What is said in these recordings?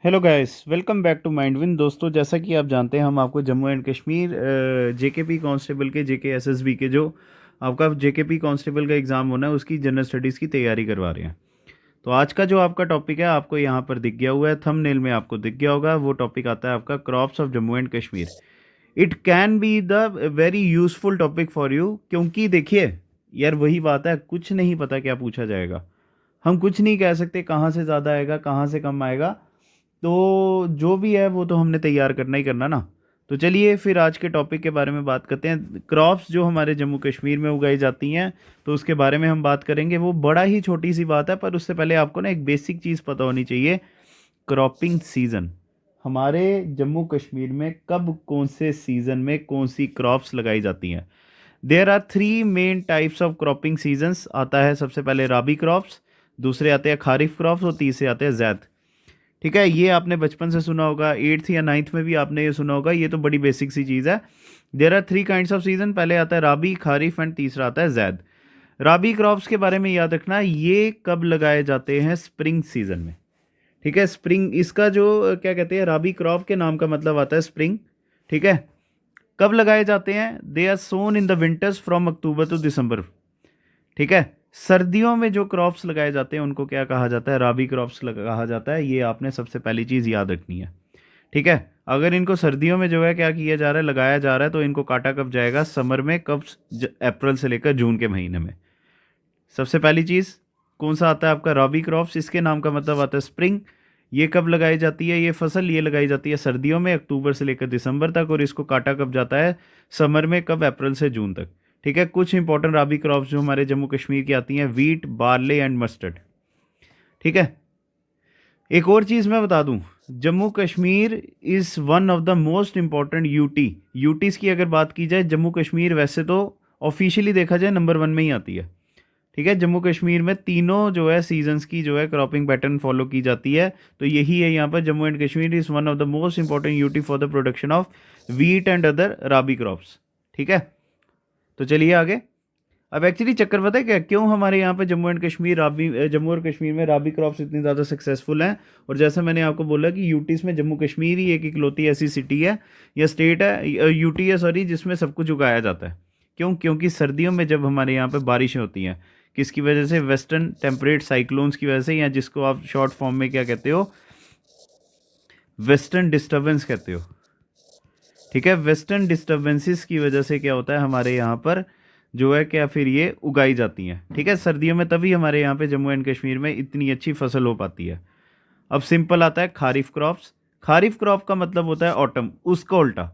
Hello guys, welcome back to Mindwin. दोस्तों, जैसा कि आप जानते हैं, हम आपको Jammu and Kashmir JKP constable के जेकेएसएसबी के जो आपका जेकेपी कांस्टेबल का एग्ज़ाम होना है उसकी जनरल स्टडीज़ की तैयारी करवा रहे हैं। तो आज का जो आपका टॉपिक है आपको यहाँ पर दिख गया हुआ है, थंबनेल में आपको दिख गया होगा। वो टॉपिक आता है आपका crops of Jammu and Kashmir. It can be the very useful topic for you, क्योंकि देखिए यार, वही बात है, कुछ नहीं पता क्या पूछा जाएगा। हम कुछ नहीं कह सकते कहाँ से ज़्यादा आएगा, कहाँ से कम आएगा। तो जो भी है वो तो हमने तैयार करना ही करना ना। तो चलिए फिर आज के टॉपिक के बारे में बात करते हैं। क्रॉप्स जो हमारे जम्मू कश्मीर में उगाई जाती हैं, तो उसके बारे में हम बात करेंगे। वो बड़ा ही छोटी सी बात है, पर उससे पहले आपको ना एक बेसिक चीज़ पता होनी चाहिए। क्रॉपिंग सीज़न हमारे जम्मू कश्मीर में कब, कौन से सीज़न में कौन सी क्रॉप्स लगाई जाती हैं। There are three main types of cropping seasons. आता है सबसे पहले राबी क्रॉप्स, दूसरे आते हैं खारिफ क्रॉप्स और तीसरे आते हैं जैद। ठीक है, ये आपने बचपन से सुना होगा, एट्थ या नाइन्थ में भी आपने ये सुना होगा। ये तो बड़ी बेसिक सी चीज़ है। There are three kinds of season. पहले आता है राबी, खारिफ एंड तीसरा आता है जैद। राबी क्रॉप्स के बारे में याद रखना, ये कब लगाए जाते हैं? स्प्रिंग सीजन में। ठीक है, स्प्रिंग इसका जो क्या कहते हैं, राबी क्रॉप के नाम का मतलब आता है स्प्रिंग। ठीक है, कब लगाए जाते हैं? They are sown in the winters from October to December. ठीक है, सर्दियों में जो क्रॉप्स लगाए जाते हैं उनको क्या कहा जाता है? राबी क्रॉप्स कहा जाता है। ये आपने सबसे पहली चीज़ याद रखनी है। ठीक है, अगर इनको सर्दियों में जो है क्या किया जा रहा है, लगाया जा रहा है, तो इनको काटा कब जाएगा? समर में। कब? अप्रैल से लेकर जून के महीने में। सबसे पहली चीज़ कौन सा आता है आपका? राबी क्रॉप्स। इसके नाम का मतलब आता है स्प्रिंग। ये कब लगाई जाती है? ये फसल ये लगाई जाती है सर्दियों में, अक्टूबर से लेकर दिसंबर तक। और इसको काटा कब जाता है? समर में। कब? अप्रैल से जून तक। ठीक है, कुछ इंपॉर्टेंट राबी क्रॉप्स जो हमारे जम्मू कश्मीर की आती हैं: वीट, बार्ले एंड मस्टर्ड। ठीक है, एक और चीज़ मैं बता दूं, Jammu Kashmir is one of the most important UTs की अगर बात की जाए, जम्मू कश्मीर वैसे तो ऑफिशियली देखा जाए नंबर वन में ही आती है। ठीक है, जम्मू कश्मीर में तीनों जो है सीजन्स की जो है क्रॉपिंग पैटर्न फॉलो की जाती है। तो यही है यहाँ पर, Jammu and Kashmir is one of the most important UT for the production of wheat and other rabi crops. ठीक है, तो चलिए आगे। अब एक्चुअली चक्कर पता है क्या, क्यों हमारे यहाँ पे जम्मू एंड कश्मीर जम्मू और कश्मीर में राबी क्रॉप्स इतनी ज़्यादा सक्सेसफुल हैं? और जैसा मैंने आपको बोला कि यूटीज़ में जम्मू कश्मीर ही एक इकलौती ऐसी सिटी है या स्टेट है, यूटी है सॉरी, जिसमें सब कुछ उगाया जाता है। क्यों? क्योंकि सर्दियों में जब हमारे यहाँ पे बारिशें होती हैं, किसकी वजह से? वेस्टर्न टेम्परेट साइक्लोन्स की वजह से, या जिसको आप शॉर्ट फॉर्म में क्या कहते हो, वेस्टर्न डिस्टर्बेंस कहते हो। ठीक है, वेस्टर्न डिस्टर्बेंसेस की वजह से क्या होता है हमारे यहाँ पर जो है क्या, फिर ये उगाई जाती हैं। ठीक है, सर्दियों में, तभी हमारे यहाँ पे जम्मू एंड कश्मीर में इतनी अच्छी फसल हो पाती है। अब सिंपल आता है खारिफ क्रॉप्स। खारिफ क्रॉप का मतलब होता है ऑटम, उसका उल्टा।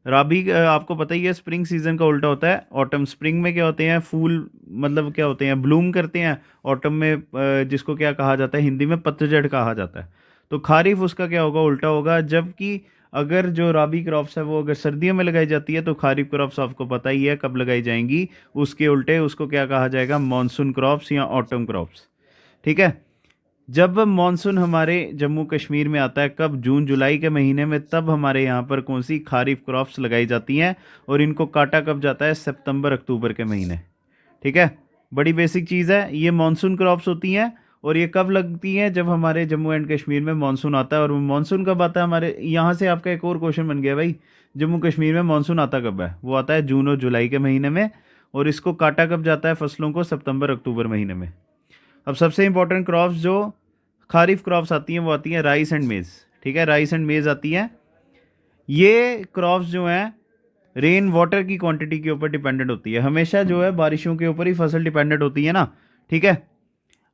राबी आपको पता ही है, स्प्रिंग सीजन का उल्टा होता है ऑटम। स्प्रिंग में क्या होते हैं? फूल, मतलब क्या होते हैं? ब्लूम करते हैं। ऑटम में जिसको क्या कहा जाता है हिंदी में? पतझड़ कहा जाता है। तो खारिफ उसका क्या होगा? उल्टा होगा। जबकि अगर जो राबी क्रॉप्स है वो अगर सर्दियों में लगाई जाती है, तो खारिफ क्रॉप्स आपको पता ही है कब लगाई जाएंगी। उसके उल्टे उसको क्या कहा जाएगा? मॉनसून क्रॉप्स या ऑटम क्रॉप्स। ठीक है, जब मॉनसून हमारे जम्मू कश्मीर में आता है, कब? जून जुलाई के महीने में। तब हमारे यहाँ पर कौन सी खारिफ क्रॉप्स लगाई जाती हैं, और इनको काटा कब जाता है? सितंबर अक्टूबर के महीने। ठीक है, बड़ी बेसिक चीज़ है। ये मॉनसून क्रॉप्स होती हैं, और ये कब लगती हैं? जब हमारे जम्मू एंड कश्मीर में मॉनसून आता है। और मॉनसून कब आता है हमारे यहाँ से? आपका एक और क्वेश्चन बन गया भाई, जम्मू कश्मीर में मॉनसून आता कब है? वो आता है जून और जुलाई के महीने में। और इसको काटा कब जाता है फसलों को? सितंबर अक्टूबर महीने में। अब सबसे इंपॉर्टेंट क्रॉप्स जो खारिफ क्रॉप्स आती हैं वो आती हैं राइस एंड मेज़। ठीक है, राइस एंड मेज़ आती हैं। ये क्रॉप्स जो हैं रेन वाटर की क्वांटिटी के ऊपर डिपेंडेंट होती है। हमेशा जो है बारिशों के ऊपर ही फसल डिपेंडेंट होती है ना। ठीक है,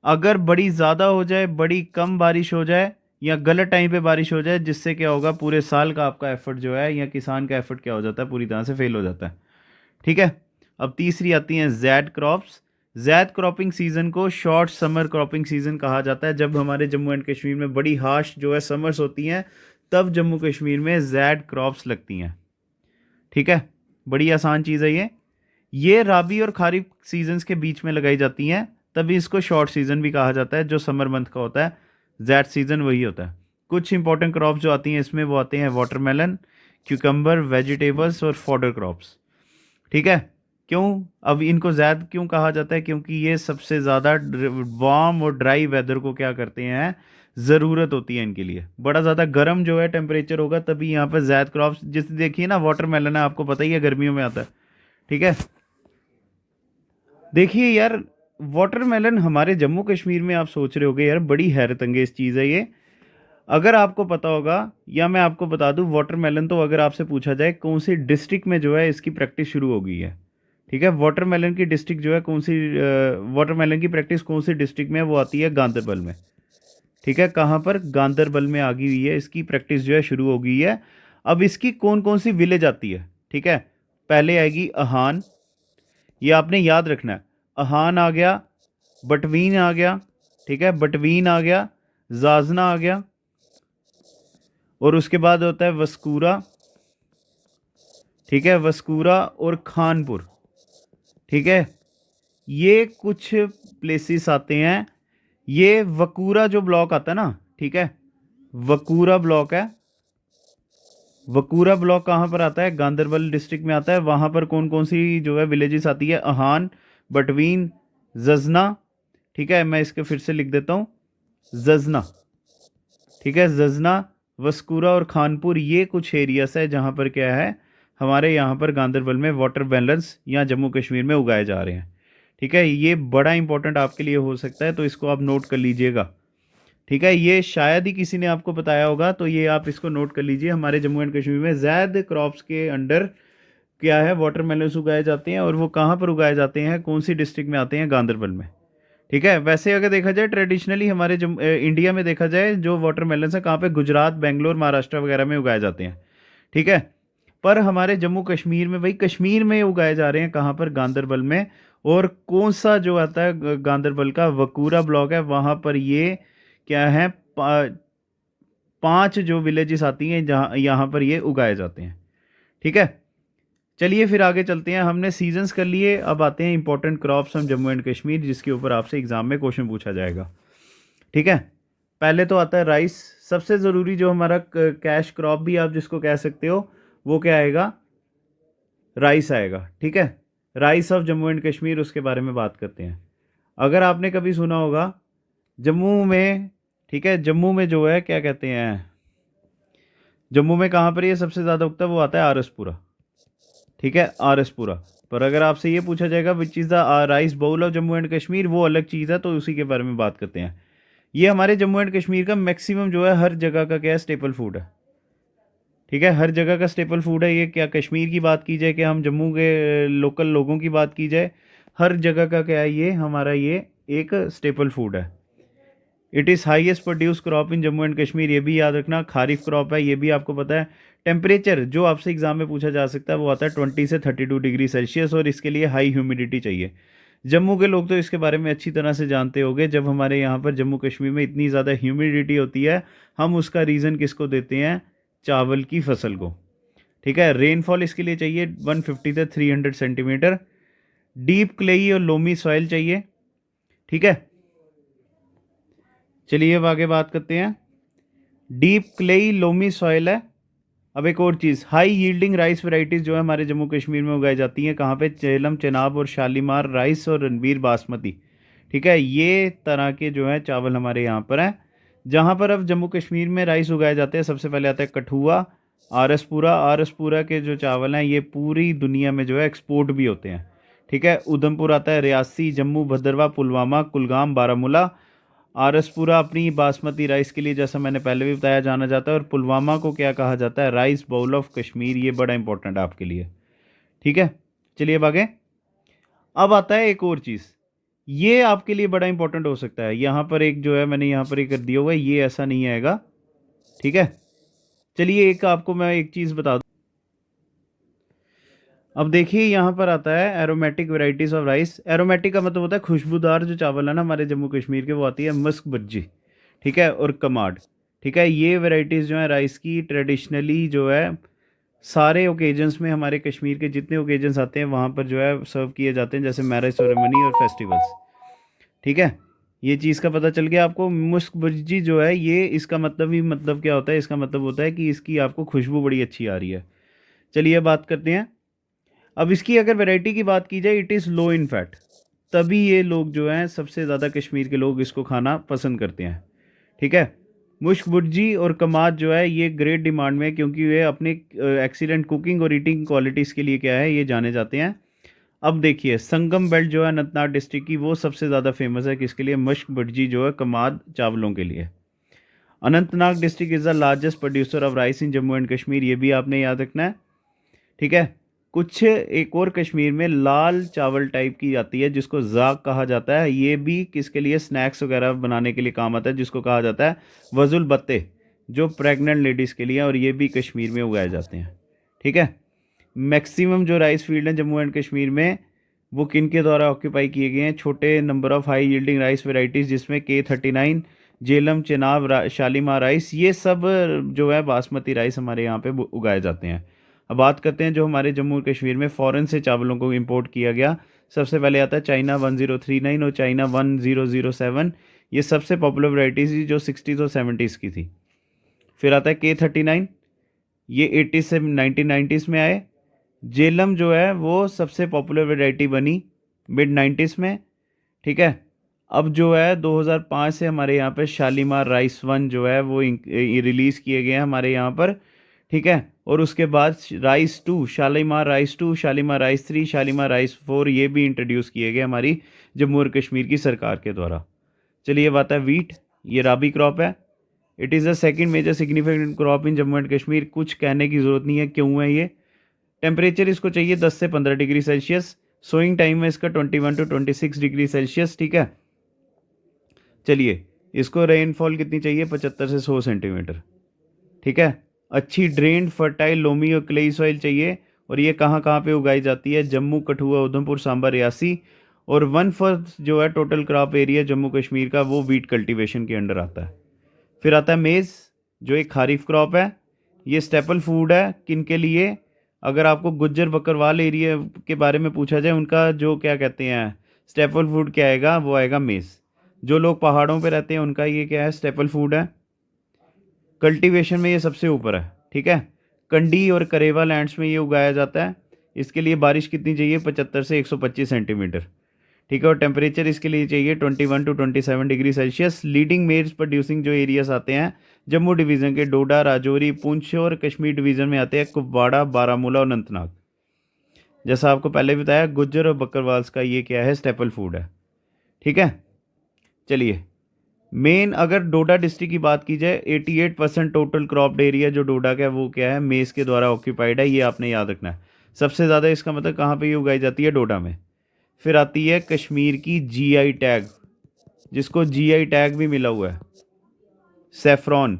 अगर बड़ी ज़्यादा हो जाए, बड़ी कम बारिश हो जाए, या गलत टाइम पे बारिश हो जाए, जिससे क्या होगा, पूरे साल का आपका एफर्ट जो है, या किसान का एफर्ट क्या हो जाता है? पूरी तरह से फेल हो जाता है। ठीक है, अब तीसरी आती हैं Z crops. Zaid cropping season को शॉर्ट समर क्रॉपिंग सीजन कहा जाता है। जब हमारे जम्मू एंड कश्मीर में बड़ी हार्श जो है समर्स होती हैं, तब जम्मू कश्मीर में जैड क्रॉप्स लगती हैं। ठीक है, बड़ी आसान चीज़ है ये राबी और खारिफ सीजन्स के बीच में लगाई जाती हैं, तभी इसको शॉर्ट सीजन भी कहा जाता है। जो समर मंथ का होता है, जैड सीजन वही होता है। कुछ इंपॉर्टेंट क्रॉप्स जो आती हैं इसमें, वो आते हैं वाटरमेलन, क्यूकम्बर, वेजिटेबल्स और फॉडर क्रॉप्स। ठीक है, क्यों अब इनको ज़ैद क्यों कहा जाता है? क्योंकि ये सबसे ज़्यादा वार्म और ड्राई वेदर को क्या करते हैं? ज़रूरत होती है इनके लिए। बड़ा ज़्यादा गर्म जो है टेम्परेचर होगा तभी यहाँ पर ज़ैद क्रॉप्स, जैसे देखिए ना वाटरमेलन है, आपको पता ही है गर्मियों में आता है। ठीक है, देखिए यार, वाटरमेलन हमारे जम्मू कश्मीर में, आप सोच रहे होगे यार बड़ी हैरत अंगेज चीज़ है ये। अगर आपको पता होगा, या मैं आपको बता दूं, वाटरमेलन तो अगर आपसे पूछा जाए कौन सी डिस्ट्रिक्ट में जो है इसकी प्रैक्टिस शुरू हो गई है, ठीक है, वाटरमेलन की डिस्ट्रिक्ट जो है कौन सी, वाटरमेलन की प्रैक्टिस कौन सी डिस्ट्रिक्ट में है, वो आती है गांदरबल में। ठीक है, कहाँ पर, गांदरबल में आ गई हुई है, इसकी प्रैक्टिस जो है शुरू हो गई है। अब इसकी कौन कौन सी विलेज आती है, ठीक है, पहले आएगी अहान, ये आपने याद रखना है। अहान आ गया, बटवीन आ गया, ठीक है, बटवीन आ गया, जाजना आ गया, और उसके बाद होता है वस्कूरा, ठीक है, वस्कूरा और खानपुर। ठीक है, ये कुछ प्लेसेस आते हैं। ये वकूरा जो ब्लॉक आता है ना, ठीक है, वकूरा ब्लॉक है। वकूरा ब्लॉक कहाँ पर आता है, गांदरबल डिस्ट्रिक्ट में आता है। वहाँ पर कौन कौन सी जो है विलेजेस आती है, अहान, बटवीन, जजना, ठीक है, मैं इसके फिर से लिख देता हूँ, जजना, ठीक है, जजना, वस्कूरा और खानपुर, ये कुछ एरियास है जहाँ पर क्या है, हमारे यहाँ पर गांदरबल में वाटर बैलेंस या जम्मू कश्मीर में उगाए जा रहे हैं। ठीक है, ये बड़ा इंपॉर्टेंट आपके लिए हो सकता है, तो इसको आप नोट कर लीजिएगा। ठीक है, ये शायद ही किसी ने आपको बताया होगा, तो ये आप इसको नोट कर लीजिए। हमारे जम्मू एंड कश्मीर में ज़ैद क्रॉप्स के अंडर क्या है, वाटरमेलन्स उगाए जाते हैं, और वो कहाँ पर उगाए जाते हैं, कौन सी डिस्ट्रिक्ट में आते हैं, गांदरबल में। ठीक है, वैसे अगर देखा जाए ट्रेडिशनली हमारे इंडिया में देखा जाए जो वाटरमेलन्स है कहाँ पे, गुजरात, बेंगलोर, महाराष्ट्र वगैरह में उगाए जाते हैं। ठीक है, पर हमारे जम्मू कश्मीर में, भाई कश्मीर में उगाए जा रहे हैं कहाँ पर, गांदरबल में। और कौन सा जो आता है गांदरबल का वकूरा ब्लॉक है, वहाँ पर ये क्या है, 5 जो विलेजेस आती हैं जहाँ, यहाँ पर ये उगाए जाते हैं। ठीक है, चलिए फिर आगे चलते हैं। हमने सीजन्स कर लिए, अब आते हैं इंपॉर्टेंट क्रॉप्स हम जम्मू एंड कश्मीर, जिसके ऊपर आपसे एग्जाम में क्वेश्चन पूछा जाएगा। ठीक है, पहले तो आता है राइस, सबसे ज़रूरी जो हमारा कैश क्रॉप भी आप जिसको कह सकते हो, वो क्या आएगा, राइस आएगा। ठीक है, rice of Jammu and Kashmir, उसके बारे में बात करते हैं। अगर आपने कभी सुना होगा जम्मू में, ठीक है, जम्मू में जो है क्या कहते हैं, जम्मू में कहाँ पर ये सबसे ज़्यादा उगता है, वो आता है आरसपुरा। ठीक है, आरएसपुरा। पर अगर आपसे ये पूछा जाएगा which is the rice bowl of Jammu and Kashmir, वो अलग चीज़ है, तो उसी के बारे में बात करते हैं। ये हमारे जम्मू एंड कश्मीर का मैक्सिमम जो है हर जगह का क्या है, स्टेपल फूड है। ठीक है, हर जगह का स्टेपल फूड है ये। क्या कश्मीर की बात की जाए, कि हम जम्मू के लोकल लोगों की बात की जाए, हर जगह का क्या है, ये हमारा ये एक स्टेपल फूड है। It is highest produce crop in Jammu and Kashmir, ये भी याद रखना। खारिफ क्रॉप है, ये भी आपको पता है। टेम्परेचर जो आपसे एग्जाम में पूछा जा सकता है वो आता है 20 से 32 डिग्री सेल्सियस, और इसके लिए हाई ह्यूमिडिटी चाहिए। जम्मू के लोग तो इसके बारे में अच्छी तरह से जानते होंगे। जब हमारे यहाँ पर जम्मू कश्मीर में इतनी ज़्यादा ह्यूमिडिटी होती है, हम उसका रीज़न किसको देते हैं, चावल की फसल को। ठीक है, रेनफॉल इसके लिए चाहिए 150 से 300 सेंटीमीटर। डीप क्लेई और लोमी सॉइल चाहिए। ठीक है, चलिए अब आगे बात करते हैं। डीप क्लेई लोमी सॉइल है। अब एक और चीज़, हाई यील्डिंग राइस वैरायटीज़ जो है हमारे जम्मू कश्मीर में उगाई जाती हैं, कहाँ पे, चेलम, चेनाब और शालीमार राइस और रणबीर बासमती। ठीक है, ये तरह के जो है चावल हमारे यहाँ पर हैं। जहाँ पर अब जम्मू कश्मीर में राइस उगाए जाते हैं, सबसे पहले आता है कठुआ, आरसपुरा। आरसपुरा के जो चावल हैं ये पूरी दुनिया में जो है एक्सपोर्ट भी होते हैं। ठीक है, उधमपुर आता है, रियासी, जम्मू, भद्रवाह, पुलवामा, कुलगाम, बारामूला। आरसपुरा अपनी बासमती राइस के लिए, जैसा मैंने पहले भी बताया, जाना जाता है। और पुलवामा को क्या कहा जाता है, राइस बाउल ऑफ कश्मीर। ये बड़ा इंपॉर्टेंट है आपके लिए। ठीक है, चलिए अब आगे। अब आता है एक और चीज़, ये आपके लिए बड़ा इंपॉर्टेंट हो सकता है। यहाँ पर एक जो है मैंने यहाँ पर एक कर दिया हुआ है, ये ऐसा नहीं आएगा। ठीक है, चलिए एक आपको मैं एक चीज़ बता दूँ। अब देखिए यहाँ पर आता है aromatic varieties of rice. Aromatic का मतलब होता है खुशबूदार जो चावल है ना हमारे जम्मू कश्मीर के, वो आती है मस्क बज्जी। ठीक है, और कमाड। ठीक है, ये वैरायटीज़ जो है राइस की, ट्रेडिशनली जो है सारे ओकेजन्स में, हमारे कश्मीर के जितने ओकेजन्स आते हैं वहाँ पर जो है सर्व किए जाते हैं, जैसे मैरिज सेरेमनी और फेस्टिवल्स। ठीक है, ये चीज़ का पता चल गया आपको। मुस्क बज्जी जो है ये, इसका मतलब ही मतलब क्या होता है, इसका मतलब होता है कि इसकी आपको खुशबू बड़ी अच्छी आ रही है। चलिए बात करते हैं। अब इसकी अगर वैरायटी की बात की जाए, it is low in fat, तभी ये लोग जो हैं सबसे ज़्यादा कश्मीर के लोग इसको खाना पसंद करते हैं। ठीक है, मुश्क भुर्जी और कमाद जो है ये ग्रेट डिमांड में है, क्योंकि वे अपने एक्सीलेंट कुकिंग और ईटिंग क्वालिटीज़ के लिए क्या है, ये जाने जाते हैं। अब देखिए संगम बेल्ट जो है अनंतनाग डिस्ट्रिक्ट की, वो सबसे ज़्यादा फेमस है किसके लिए? मुश्क भुर्जी जो है कमाद चावलों के लिए। Anantnag district is the largest producer of rice in Jammu and Kashmir, ये भी आपने याद रखना है। ठीक है। कुछ एक और कश्मीर में लाल चावल टाइप की आती है जिसको जाक कहा जाता है, ये भी किसके लिए? स्नैक्स वगैरह बनाने के लिए काम आता है, जिसको कहा जाता है वजुल बत्ते, जो प्रेग्नेंट लेडीज़ के लिए है, और ये भी कश्मीर में उगाए जाते हैं। ठीक है। मैक्सिमम जो राइस फील्ड हैं जम्मू एंड कश्मीर में, वो किन के द्वारा ऑक्यूपाई किए गए हैं? छोटे number of high yielding rice varieties, जिसमें K39, जेलम, चेनाब, शालीमार राइस, ये सब जो है बासमती राइस हमारे यहाँ पे उगाए जाते हैं। अब बात करते हैं जो हमारे जम्मू कश्मीर में फ़ॉरेन से चावलों को इंपोर्ट किया गया। सबसे पहले आता है चाइना 1039 और चाइना 1007, ये सबसे पॉपुलर वैरायटीज़ थी जो 60s और 70s की थी। फिर आता है K39, ये 80 से 1990s में आए। जेलम जो है वो सबसे पॉपुलर वैरायटी बनी मिड 90s में। ठीक है। अब जो है 2005 से हमारे यहाँ पे शालीमार राइस 1 जो है वो रिलीज़ किए गए हैं हमारे यहाँ पर। ठीक है। और उसके बाद rice 2, Shalimar rice 2, Shalimar rice 3, Shalimar rice 4, ये भी इंट्रोड्यूस किए गए हमारी जम्मू और कश्मीर की सरकार के द्वारा। चलिए ये बात है वीट, ये राबी क्रॉप है। It is the second major significant crop in Jammu and Kashmir. कुछ कहने की ज़रूरत नहीं है क्यों है ये। टेम्परेचर इसको चाहिए 10 से 15 डिग्री सेल्सियस। सोइंग टाइम है इसका 21 to 26 डिग्री सेल्सियस। ठीक है। चलिए इसको रेनफॉल कितनी चाहिए? 75 से 100 सेंटीमीटर। ठीक है। अच्छी ड्रेन्ड फर्टाइल लोमी और क्लेई सॉइल चाहिए। और ये कहाँ कहाँ पे उगाई जाती है? जम्मू, कठुआ, उधमपुर, सांबा, रियासी। और 1/4 जो है total crop area Jammu Kashmir का, वो वीट कल्टीवेशन के अंडर आता है। फिर आता है मेज़, जो एक खारिफ क्रॉप है। ये स्टेपल फूड है किन के लिए? अगर आपको गुज्जर बकरवाल एरिया के बारे में पूछा जाए, उनका जो क्या कहते हैं स्टेपल फूड क्या आएगा? वो आएगा मेज़। जो लोग पहाड़ों पे रहते हैं उनका ये क्या है? स्टेपल फूड है। कल्टीवेशन में ये सबसे ऊपर है। ठीक है। कंडी और करेवा लैंड्स में ये उगाया जाता है। इसके लिए बारिश कितनी चाहिए? 75 से 125 सेंटीमीटर। ठीक है। और टेम्परेचर इसके लिए चाहिए 21 to 27 डिग्री सेल्सियस। लीडिंग मेज प्रोड्यूसिंग जो एरियाज आते हैं जम्मू डिवीज़न के, डोडा, राजौरी, पुंछ, और कश्मीर डिवीज़न में आते हैं कुपवाड़ा, बारामूला और अनंतनाग। जैसा आपको पहले बताया, गुज्जर और बकरवाल्स का ये क्या है? स्टेपल फूड है। ठीक है। चलिए मेन अगर डोडा डिस्ट्रिक्ट की बात की जाए, 88% टोटल क्रॉप्ड एरिया जो डोडा का है वो क्या है? मेज़ के द्वारा ऑक्यूपाइड है। ये आपने याद रखना है। सबसे ज़्यादा इसका मतलब कहाँ पे ये उगाई जाती है? डोडा में। फिर आती है कश्मीर की जीआई टैग, जिसको जीआई टैग भी मिला हुआ है, सेफ्रॉन।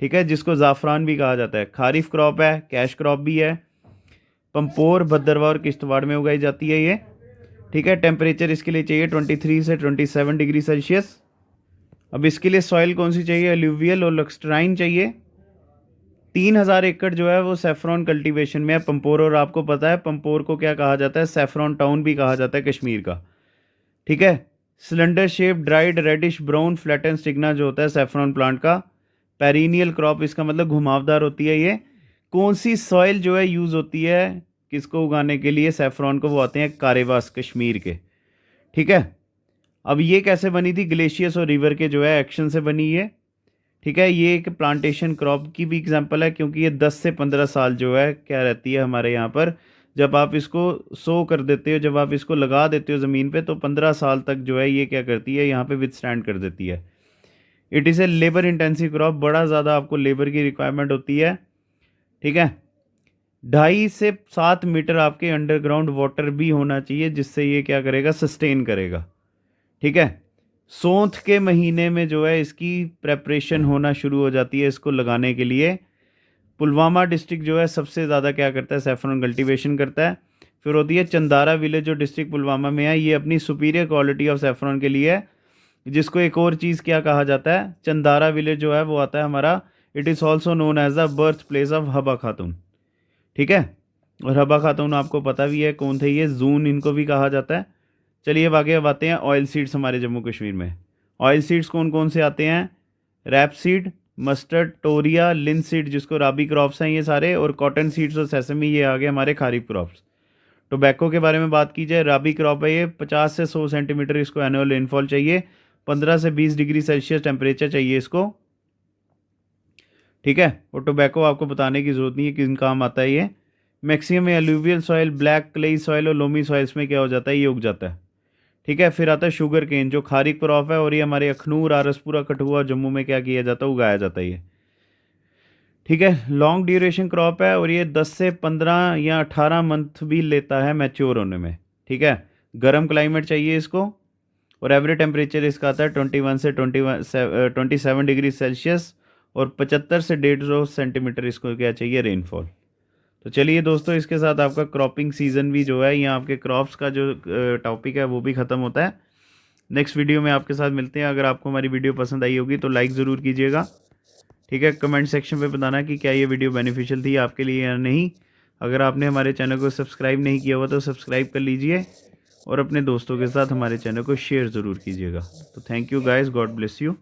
ठीक है। जिसको ज़ाफ़रान भी कहा जाता है। खारिफ क्रॉप है, कैश क्रॉप भी है। पंपोर, भद्रवाह और किश्तवाड़ में उगाई जाती है ये। ठीक है। टेम्परेचर इसके लिए चाहिए 23 से 27 डिग्री सेल्सियस। अब इसके लिए सॉइल कौन सी चाहिए? एल्यूवियल और लक्स्ट्राइन चाहिए। 3000 एकड़ जो है वो सेफ्रॉन कल्टीवेशन में है पंपोर। और आपको पता है पंपोर को क्या कहा जाता है? सेफ्रॉन टाउन भी कहा जाता है कश्मीर का। ठीक है। Cylinder shape dried reddish brown flatten stigma जो होता है सेफ्रॉन प्लांट का, पेरिनियल क्रॉप, इसका मतलब घुमावदार होती है ये। कौन सी सॉइल जो है यूज़ होती है किसको उगाने के लिए? सेफ्रॉन को। वो आते हैं कारेवास, कश्मीर के। ठीक है। अब ये कैसे बनी थी? ग्लेशियर्स और रिवर के जो है एक्शन से बनी है। ठीक है। ये एक प्लांटेशन क्रॉप की भी एग्जांपल है, क्योंकि ये 10 से 15 साल जो है क्या रहती है हमारे यहाँ पर। जब आप इसको सो कर देते हो, जब आप इसको लगा देते हो ज़मीन पे, तो 15 साल तक जो है ये क्या करती है? यहाँ पे विथस्टैंड कर देती है। It is a labour intensive crop, बड़ा ज़्यादा आपको लेबर की रिक्वायरमेंट होती है। ठीक है। 2.5 से 7 मीटर आपके अंडरग्राउंड वाटर भी होना चाहिए, जिससे ये क्या करेगा? सस्टेन करेगा। ठीक है। सोंठ के महीने में जो है इसकी प्रेपरेशन होना शुरू हो जाती है इसको लगाने के लिए। पुलवामा डिस्ट्रिक्ट जो है सबसे ज़्यादा क्या करता है? सैफरन कल्टीवेशन करता है। फिर होती है चंदारा विलेज जो डिस्ट्रिक्ट पुलवामा में है, ये अपनी सुपीरियर क्वालिटी ऑफ सैफरन के लिए है। जिसको एक और चीज़ क्या कहा जाता है? चंदारा विलेज जो है वो आता है हमारा, it is also known as the birth place of Haba Khatoon. ठीक है। और हबा खातून आपको पता भी है कौन थे ये, जून इनको भी कहा जाता है। चलिए अब आगे अब आते हैं ऑयल सीड्स हमारे जम्मू कश्मीर में। ऑयल सीड्स कौन कौन से आते हैं? रैप सीड, मस्टर्ड, टोरिया, लिन सीड जिसको राबी क्रॉप्स हैं ये सारे, और कॉटन सीड्स और सेसमी, ये आ गए हमारे खारिफ क्रॉप्स। टोबैको के बारे में बात की जाए, राबी क्रॉप है ये, 50 से 100 सेंटीमीटर इसको एनुअल रेनफॉल चाहिए, 15 से 20 डिग्री सेल्सियस टेम्परेचर चाहिए इसको। ठीक है। और टोबैको आपको बताने की ज़रूरत नहीं है किन काम आता है ये। Maximum alluvial soil, black clayey soil और लोमी सॉइल्स में क्या हो जाता है, ये उग जाता है। ठीक है। फिर आता है शुगर केन, जो खारी क्रॉप है, और ये हमारे अखनूर, आरसपुरा, कठुआ, जम्मू में क्या किया जाता है, उगाया जाता है ये। ठीक है। लॉन्ग ड्यूरेशन क्रॉप है और ये 10 से 15 या 18 मंथ भी लेता है मैच्योर होने में। ठीक है। गर्म क्लाइमेट चाहिए इसको, और एवरेज टेम्परेचर इसका आता है 21 से 27 डिग्री सेल्सियस, और 75 से 150 सेंटीमीटर इसको क्या चाहिए, रेनफॉल। तो चलिए दोस्तों, इसके साथ आपका क्रॉपिंग सीज़न भी जो है, या आपके क्रॉप्स का जो टॉपिक है वो भी ख़त्म होता है। नेक्स्ट वीडियो में आपके साथ मिलते हैं। अगर आपको हमारी वीडियो पसंद आई होगी तो लाइक ज़रूर कीजिएगा। ठीक है। कमेंट सेक्शन पे बताना कि क्या ये वीडियो बेनिफिशियल थी आपके लिए या नहीं। अगर आपने हमारे चैनल को सब्सक्राइब नहीं किया हुआ तो सब्सक्राइब कर लीजिए, और अपने दोस्तों के साथ हमारे चैनल को शेयर ज़रूर कीजिएगा। तो thank you guys, God bless you.